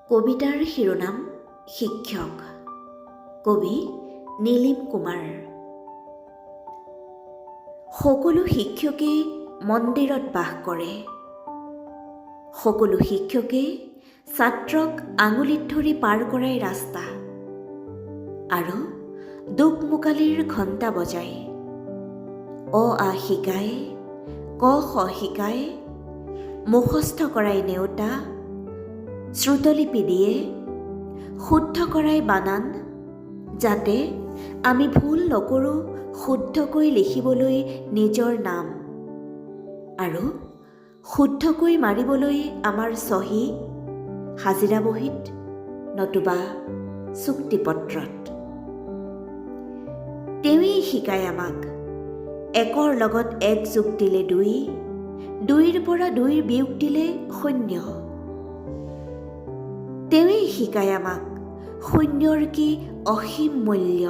কবিতাৰ শিৰোনাম শিক্ষক। কবি নীলিম কুমাৰ। সকলো শিক্ষকেই মন্দিৰত বাস কৰে। সকলো শিক্ষকেই ছাত্ৰক আঙুলিত ধৰি পাৰ কৰাই ৰাস্তা আৰু দোকমোকালিৰ ঘণ্টা বজায়। অ আ শিকায়, ক খ শিকায়, মুখস্থ কৰাই নেওতা, শ্ৰুতলিপি দিয়ে, শুদ্ধ কৰাই বানান, যাতে আমি ভুল নকৰোঁ শুদ্ধকৈ লিখিবলৈ নিজৰ নাম আৰু শুদ্ধকৈ মাৰিবলৈ আমাৰ চহী হাজিৰা বহীত নতুবা চুক্তিপত্ৰত। তেৱেই শিকায় আমাক একৰ লগত এক যোগ দিলে দুই, দুইৰ পৰা দুইৰ বিয়োগ দিলে শূন্য। তেৱেই শিকায় আমাক শূন্যৰ কি অসীম মূল্য,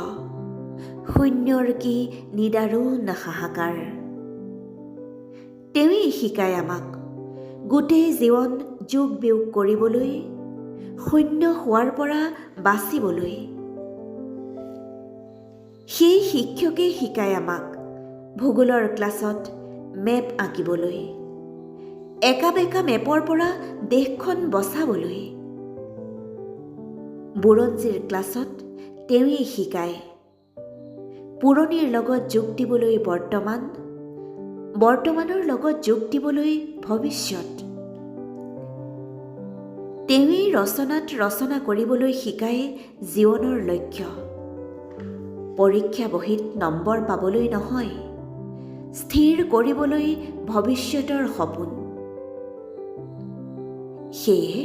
শূন্যৰ কি নিদাৰুণ হাহাকাৰ। তেৱেই শিকায় আমাক গোটেই জীৱন যোগ বিয়োগ কৰিবলৈ, শূন্য হোৱাৰ পৰা বাচিবলৈ। সেই শিক্ষকেই শিকায় আমাক ভূগোলৰ ক্লাছত মেপ আঁকিবলৈ, একা বেকা মেপৰ পৰা দেশখন বচাবলৈ। বুৰঞ্জীৰ ক্লাছত তেৱেই শিকায় পুৰণিৰ লগত যোগ দিবলৈ বৰ্তমান, বৰ্তমানৰ লগত যোগ দিবলৈ ভৱিষ্যত। তেৱেই ৰচনাত ৰচনা কৰিবলৈ শিকায় জীৱনৰ লক্ষ্য, পৰীক্ষা বহীত নম্বৰ পাবলৈ নহয়, স্থিৰ কৰিবলৈ ভৱিষ্যতৰ সপোন। সেয়ে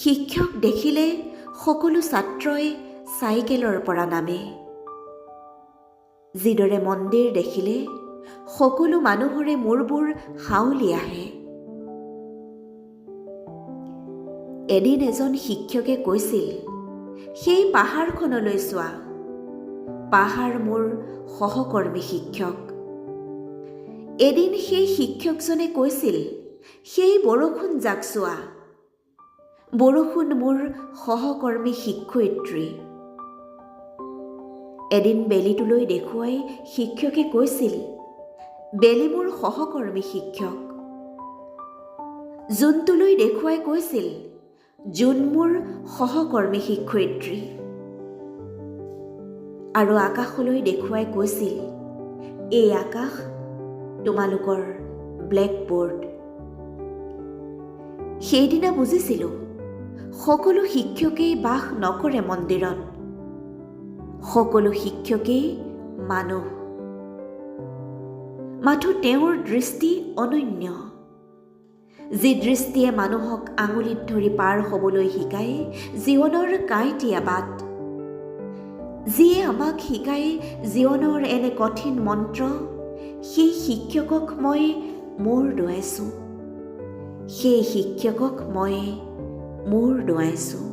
শিক্ষক দেখিলে সকলো ছাত্ৰই চাইকেলৰ পৰা নামে, যিদৰে মন্দিৰ দেখিলে সকলো মানুহৰে মূৰবোৰ হাউলি আহে। এদিন এজন শিক্ষকে কৈছিল, সেই পাহাৰখনলৈ চোৱা, পাহাৰ মোৰ সহকৰ্মী শিক্ষক। এদিন সেই শিক্ষকজনে কৈছিল, সেই বৰষুণ যাক চোৱা, বৰষুণ মোৰ সহকৰ্মী শিক্ষয়িত্ৰী। এদিন বেলিটোলৈ দেখুৱাই শিক্ষকে কৈছিল, বেলি মোৰ সহকৰ্মী শিক্ষক। জোনটোলৈ দেখুৱাই কৈছিল, জোন মোৰ সহকৰ্মী শিক্ষয়িত্ৰী। আৰু আকাশলৈ দেখুৱাই কৈছিল, এই আকাশ তোমালোকৰ ব্লেকবৰ্ড। সেইদিনা বুজিছিলোঁ, সকলো শিক্ষকেই বাস নকৰে মন্দিৰত, সকলো শিক্ষকেই মানুহ, মাথো তেওঁৰ দৃষ্টি অনন্য, যি দৃষ্টিয়ে মানুহক আঙুলিত ধৰি পাৰ হ'বলৈ শিকায় জীৱনৰ কাঁইটীয়া বাট, যিয়ে আমাক শিকায় জীৱনৰ এনে কঠিন মন্ত্ৰ। সেই শিক্ষকক মই মূৰ দোৱাইছোঁ, সেই শিক্ষকক মই মূৰ দোৱাইছোঁ।